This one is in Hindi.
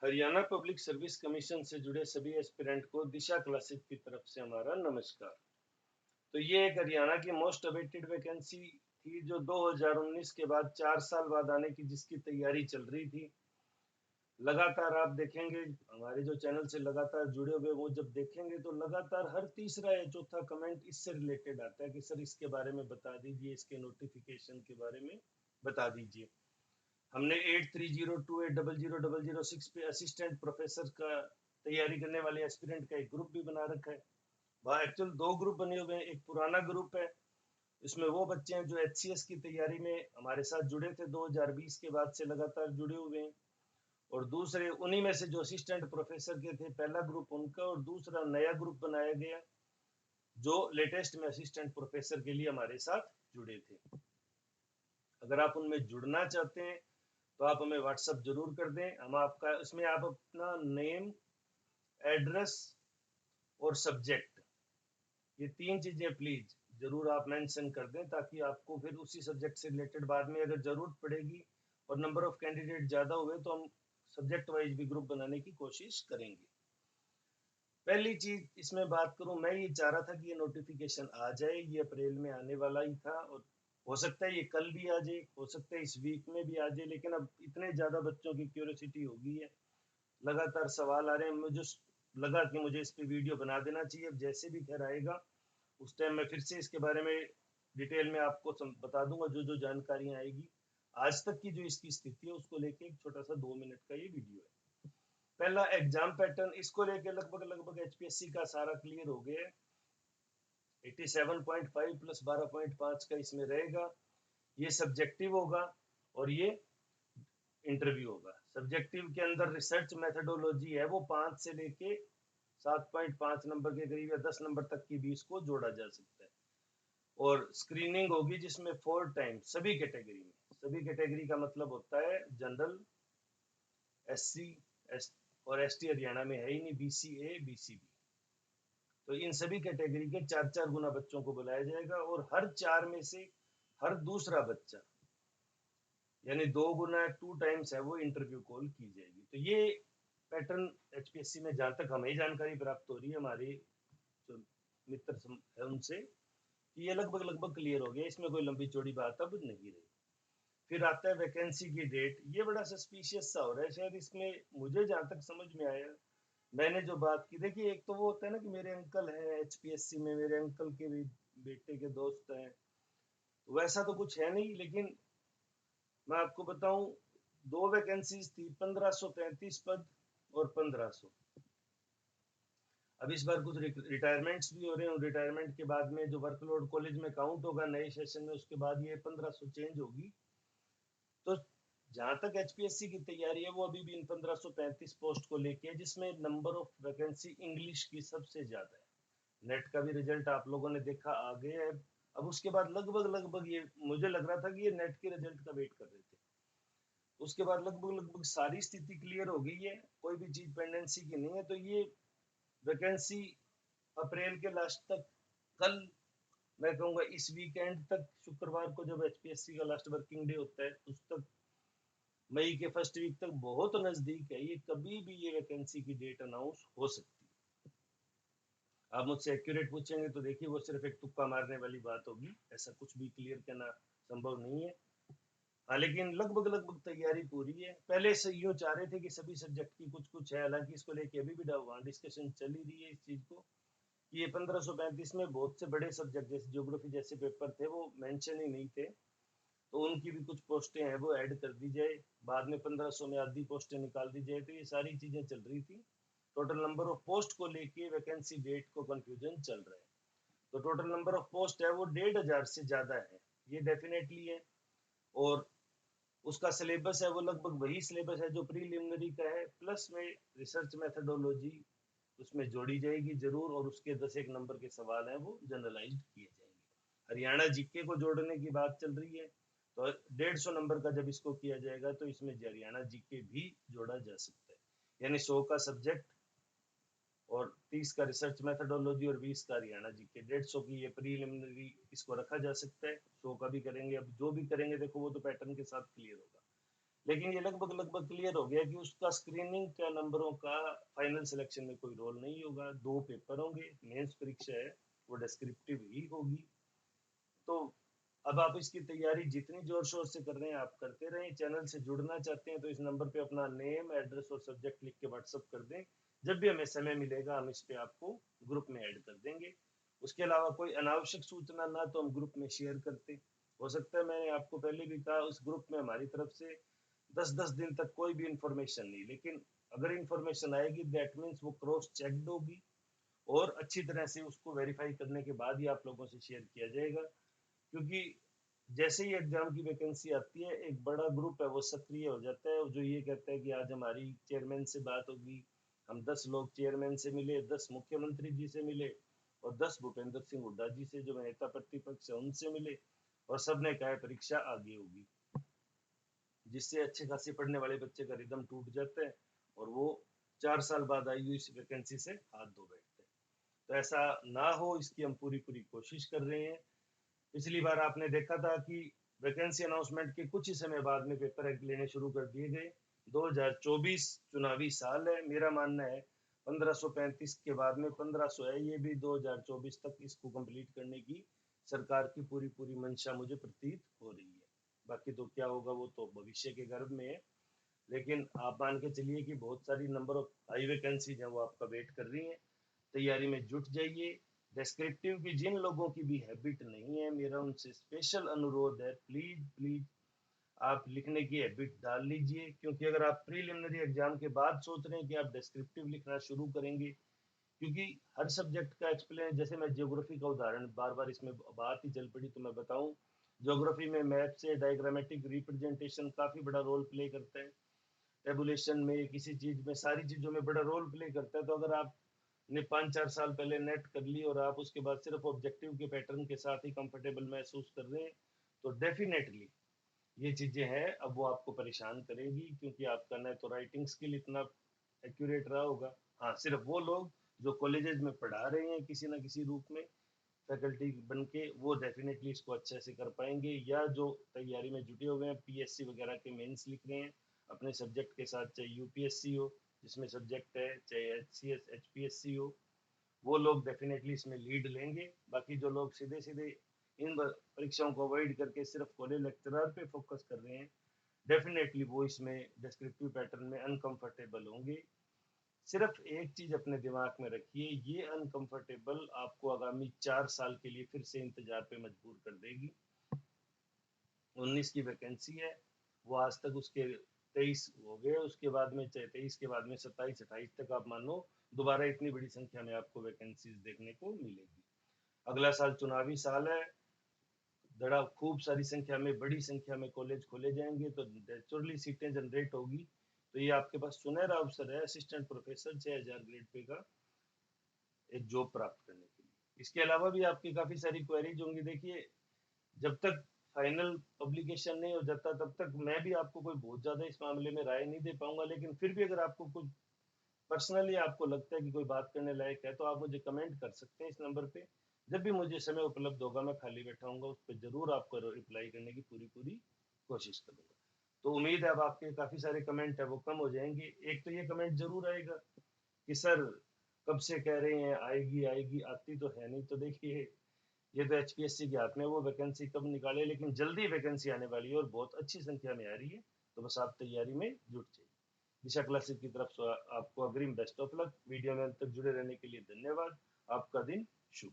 हरियाणा पब्लिक सर्विस कमीशन से जुड़े सभी एस्पिरेंट को दिशा क्लासेस की तरफ से हमारा नमस्कार। तो ये एक हरियाणा की मोस्ट अवेटेड वैकेंसी थी जो 2019 के बाद 4 साल बाद आने की जिसकी तैयारी चल रही थी। लगातार आप देखेंगे हमारे जो चैनल से लगातार जुड़े हुए वो जब देखेंगे तो लगातार हर तीसरा या चौथा कमेंट इससे रिलेटेड आता है कि सर इसके बारे में बता दीजिए, इसके नोटिफिकेशन के बारे में बता दीजिए। हमने 8302800006 पे असिस्टेंट प्रोफेसर का तैयारी करने वाले एस्पिरेंट का एक ग्रुप भी बना रखा है। वहाँ एक्चुअल दो ग्रुप बने हुए हैं। एक पुराना ग्रुप है, इसमें वो बच्चे हैं जो एचसीएस की तैयारी में हमारे साथ जुड़े थे, 2020 के बाद से लगातार जुड़े हुए हैं। और दूसरे उन्हीं में से जो असिस्टेंट प्रोफेसर के थे, पहला ग्रुप उनका और दूसरा नया ग्रुप बनाया गया जो लेटेस्ट में असिस्टेंट प्रोफेसर के लिए हमारे साथ जुड़े थे। अगर आप उनमें जुड़ना चाहते हैं तो आप हमें व्हाट्सएप जरूर कर दें। हम आपका इसमें आप अपना नेम, एड्रेस और सब्जेक्ट, ये तीन चीजें प्लीज जरूर आप मेंशन कर दें ताकि आपको फिर उसी सब्जेक्ट से रिलेटेड बाद में अगर जरूरत पड़ेगी और नंबर ऑफ कैंडिडेट ज्यादा हुए तो हम सब्जेक्ट वाइज भी ग्रुप बनाने की कोशिश करेंगे। पहली चीज इसमें बात करूं, मैं ये चाह रहा था कि ये नोटिफिकेशन आ जाए, ये अप्रैल में आने वाला ही था और हो सकता है ये कल भी आ जाए, हो सकता है इस वीक में भी आ जाए, लेकिन अब इतने ज्यादा बच्चों की क्यूरियोसिटी हो गई है, लगातार सवाल आ रहे हैं, मुझे लगा कि मुझे इस पे वीडियो बना देना चाहिए। अब जैसे भी खैर आएगा उस टाइम मैं फिर से इसके बारे में डिटेल में आपको बता दूंगा जो जो जानकारियां आएगी। आज तक की जो इसकी स्थिति है उसको लेके एक छोटा सा 2 मिनट का ये वीडियो है। पहला एग्जाम पैटर्न, इसको लेके लगभग लगभग एचपीएससी का सारा क्लियर हो गया है। 87.5 प्लस 12.5 का इसमें रहेगा। ये सब्जेक्टिव होगा और ये इंटरव्यू होगा। सब्जेक्टिव के अंदर रिसर्च मेथडोलॉजी है वो 5 से लेके 7.5 नंबर के करीब या 10 नंबर तक की भी इसको जोड़ा जा सकता है। और स्क्रीनिंग होगी जिसमें 4 टाइम सभी कैटेगरी में, सभी कैटेगरी का मतलब होता है जनरल, एससी, एस और एसटी हरियाणा में है ही नहीं, बीसीए, बीसीबी। तो इन सभी कैटेगरी के 4-4 गुना बच्चों को बुलाया जाएगा और हर 4 में से हर दूसरा बच्चा यानी 2 गुना 2 टाइम्स है वो इंटरव्यू कॉल की जाएगी। तो ये पैटर्न एचपीएससी में जहां तक हमें जानकारी प्राप्त हो रही है हमारे जो मित्र है उनसे, कि ये लगभग लगभग क्लियर हो गया, इसमें कोई लंबी चौड़ी बात अब नहीं रही। फिर आता है वैकेंसी की डेट, ये बड़ा सस्पिशियस सा हो रहा है शायद इसमें, मुझे जहां तक समझ में आया, मैंने जो बात की, देखिए एक तो वो होता है ना कि मेरे अंकल हैं एचपीएससी में, मेरे अंकल के भी बेटे के दोस्त हैं, वैसा तो कुछ है नहीं, लेकिन मैं आपको बताऊं, दो वैकेंसीज थी, 1535 पद और 1500। अब इस बार कुछ रिटायरमेंट्स भी हो रहे हैं, रिटायरमेंट के बाद में जो वर्कलोड कॉलेज में काउंट होगा नए सेशन में, उसके बाद ये 1500 चेंज होगी। तो जहां तक एचपीएससी की तैयारी है वो अभी भी इन 1535 पोस्ट को लेके है, जिसमें नंबर ऑफ वैकेंसी इंग्लिश की सबसे ज्यादा है। नेट का भी रिजल्ट आप लोगों ने देखा आ गया है। अब उसके बाद लगभग लगभग ये मुझे लग रहा था कि ये नेट के रिजल्ट का वेट कर रहे थे, उसके बाद लगभग लगभग सारी स्थिति क्लियर हो गई है, कोई भी चीज पेंडेंसी की नहीं है। तो ये वैकेंसी अप्रैल के लास्ट तक, कल मैं कहूँगा इस वीकेंड तक, शुक्रवार को जब एचपीएससी का लास्ट वर्किंग डे होता है उस तक, मई के फर्स्ट वीक तक बहुत नजदीक है, ये कभी भी ये वैकेंसी की डेट अनाउंस हो सकती है। आप मुझसे एक्यूरेट पूछेंगे तो देखिए वो सिर्फ एक तुक्का मारने वाली बात होगी, ऐसा कुछ भी क्लियर करना संभव नहीं है। हाँ, लेकिन लगभग लगभग तैयारी पूरी है। पहले से यूं चाह रहे थे कि सभी सब्जेक्ट की कुछ कुछ है, हालांकि इसको लेके अभी भी वहाँ डिस्कशन चल ही रही है इस चीज को, कि ये 1535 में बहुत से बड़े सब्जेक्ट जैसे ज्योग्राफी जैसे पेपर थे वो मेंशन ही नहीं थे, तो उनकी भी कुछ पोस्टें हैं वो ऐड कर दी जाए, बाद में 1500 में आधी पोस्टें निकाल दी जाए। तो ये सारी चीजें चल रही थी। टोटल नंबर ऑफ पोस्ट को लेके वैकेंसी डेट को कंफ्यूजन चल रहा है। तो टोटल नंबर ऑफ पोस्ट है वो 1500 से ज्यादा है, ये डेफिनेटली है। और उसका सिलेबस है वो लगभग वही सिलेबस है जो प्रीलिमिनरी का है, प्लस में रिसर्च मेथडोलॉजी उसमें जोड़ी जाएगी जरूर, और उसके 10 नंबर के सवाल हैं वो जनरलाइज किए जाएंगे। हरियाणा जीके को जोड़ने की बात चल रही है, तो 150 नंबर का जब इसको किया जाएगा तो इसमें हरियाणा जीके भी जोड़ा जा सकता है, यानी 100 का सब्जेक्ट और 30 का रिसर्च मेथडोलॉजी और 20 का हरियाणा जीके, 150 की ये प्रीलिमिनरी इसको रखा जा सकता है। 100 का भी करेंगे, अब जो भी करेंगे देखो वो तो पैटर्न के साथ क्लियर होगा। लेकिन ये लगभग लगभग क्लियर हो गया कि उसका स्क्रीनिंग का नंबरों का फाइनल सिलेक्शन में कोई रोल नहीं होगा। 2 पेपर होंगे, मेंस परीक्षा है वो डिस्क्रिप्टिव ही होगी। तो अब आप इसकी तैयारी जितनी जोर शोर से कर रहे हैं आप करते रहें। चैनल से जुड़ना चाहते हैं तो इस नंबर पे अपना नेम, एड्रेस और सब्जेक्ट लिख के व्हाट्सअप कर दें। जब भी हमें समय मिलेगा हम इस पे आपको ग्रुप में ऐड कर देंगे। उसके अलावा कोई अनावश्यक सूचना ना तो हम ग्रुप में शेयर करते। हो सकता है मैंने आपको पहले भी कहा उस ग्रुप में हमारी तरफ से 10-10 दिन तक कोई भी इंफॉर्मेशन नहीं, लेकिन अगर इंफॉर्मेशन आएगी दैट मीन्स वो क्रॉस चेक्ड होगी और अच्छी तरह से उसको वेरीफाई करने के बाद ही आप लोगों से शेयर किया जाएगा। क्योंकि जैसे ही एग्जाम की वैकेंसी आती है एक बड़ा ग्रुप है वो सक्रिय हो जाता है, जो ये कहता है कि आज हमारी चेयरमैन से बात होगी। हम 10 लोग चेयरमैन से मिले, 10 मुख्यमंत्री जी से मिले और 10 भूपेंद्र सिंह हुड्डा जी से जो नेता प्रतिपक्ष है उनसे मिले, और सबने कहा है परीक्षा आगे होगी, जिससे अच्छे खासे पढ़ने वाले बच्चे का रिदम टूट जाता है और वो 4 साल बाद आई हुई इस वैकेंसी से हाथ धो बैठते हैं। तो ऐसा ना हो इसकी हम पूरी पूरी कोशिश कर रहे हैं। पिछली बार आपने देखा था कि वैकेंसी अनाउंसमेंट के कुछ ही समय बाद में पेपर लेने शुरू कर दिए गए। 2024 चुनावी साल है, मेरा मानना है 1535 के बाद में 1500 है, ये भी 2024 तक इसको कंप्लीट करने की सरकार की पूरी पूरी मंशा मुझे प्रतीत हो रही है। बाकी तो क्या होगा वो तो भविष्य के गर्भ में है, लेकिन आप मान के चलिए कि बहुत सारी नंबर ऑफ हाई वैकेंसीज हैं वो आपका वेट कर रही हैं। तैयारी में जुट जाइए। डिस्क्रिप्टिव की जिन लोगों की भी हैबिट नहीं है मेरा उनसे स्पेशल अनुरोध है, प्लीज प्लीज आप लिखने की हैबिट डाल लीजिए। क्योंकि अगर आप प्रीलिमिनरी एग्जाम के बाद सोच रहे हैं कि आप डिस्क्रिप्टिव लिखना शुरू करेंगे, क्योंकि हर सब्जेक्ट का एक्सप्लेन, जैसे मैं ज्योग्राफी का उदाहरण बार बार इसमें बात ही चल पड़ी तो मैं बताऊं, ज्योग्राफी में मैप से डायग्रामेटिक रिप्रेजेंटेशन काफी बड़ा रोल प्ले करता है। टेबुलेशन में किसी चीज में सारी चीजों में बड़ा रोल प्ले करता है। तो अगर आप ने 5-4 साल पहले नेट कर ली और आप उसके बाद सिर्फ ऑब्जेक्टिव के पैटर्न के साथ ही कंफर्टेबल महसूस कर रहे हैं तो डेफिनेटली ये चीजें हैं अब वो आपको परेशान करेगी, क्योंकि आपका न तो राइटिंग स्किल इतना एक्यूरेट रहा होगा। हाँ, सिर्फ वो लोग जो कॉलेजेस में पढ़ा रहे हैं किसी ना किसी रूप में फैकल्टी बन के वो डेफिनेटली इसको अच्छे से कर पाएंगे, या जो तैयारी में जुटे हुए हैं पीएससी वगैरह के मेंस लिख रहे हैं अपने सब्जेक्ट के साथ, चाहे यूपीएससी हो जिसमें सब्जेक्ट है, चाहे एचसीएस एचपीएससी हो, वो लोग डेफिनेटली इसमें लीड लेंगे। बाकी जो लोग सीधे सीधे इन परीक्षाओं को अवॉइड करके सिर्फ कॉलेज लेक्चरर पे फोकस कर रहे हैं डेफिनेटली वो इसमें डिस्क्रिप्टिव पैटर्न में अनकंफर्टेबल होंगे। सिर्फ एक चीज अपने दिमाग में रखिए, ये अनकंफर्टेबल आपको आगामी 4 साल के लिए फिर से इंतजार पे मजबूर कर देगी। 19 की वैकेंसी है, वो आज तक उसके 23 हो गए, उसके बाद में 23 के बाद में 27-28 तक आप मानो दोबारा इतनी बड़ी संख्या में आपको वैकेंसीज देखने को मिलेगी। अगला साल चुनावी साल है, धड़ा खूब सारी संख्या में बड़ी संख्या में कॉलेज खोले जाएंगे तो नेचुरली सीटें जनरेट होगी। तो ये आपके पास सुनहरा अवसर है असिस्टेंट प्रोफेसर 6,000 ग्रेड पे का एक जॉब प्राप्त करने के लिए। इसके अलावा भी आपकी काफी सारी क्वेरीज होंगी। देखिए, जब तक फाइनल पब्लिकेशन नहीं हो जाता तब तक मैं भी आपको कोई बहुत ज्यादा इस मामले में राय नहीं दे पाऊंगा, लेकिन फिर भी अगर आपको कुछ पर्सनली आपको लगता है कि कोई बात करने लायक है तो आप मुझे कमेंट कर सकते हैं इस नंबर पे। जब भी मुझे समय उपलब्ध होगा मैं खाली बैठा हूँ उस पर जरूर आपको रिप्लाई करने की पूरी पूरी कोशिश करूंगा। तो उम्मीद है अब आपके काफी सारे कमेंट है वो कम हो जाएंगे। एक तो ये कमेंट जरूर आएगा कि सर कब से कह रहे हैं आएगी आएगी, आती तो है नहीं। तो देखिए, ये तो एचपीएससी के हाथ में वो वैकेंसी कब निकाले, लेकिन जल्दी वैकेंसी आने वाली है और बहुत अच्छी संख्या में आ रही है। तो बस आप तैयारी में जुट जाइए। दिशा क्लासेस की तरफ से आपको अग्रिम बेस्ट ऑफ लक। वीडियो में अंत तक जुड़े रहने के लिए धन्यवाद। आपका दिन शुभ।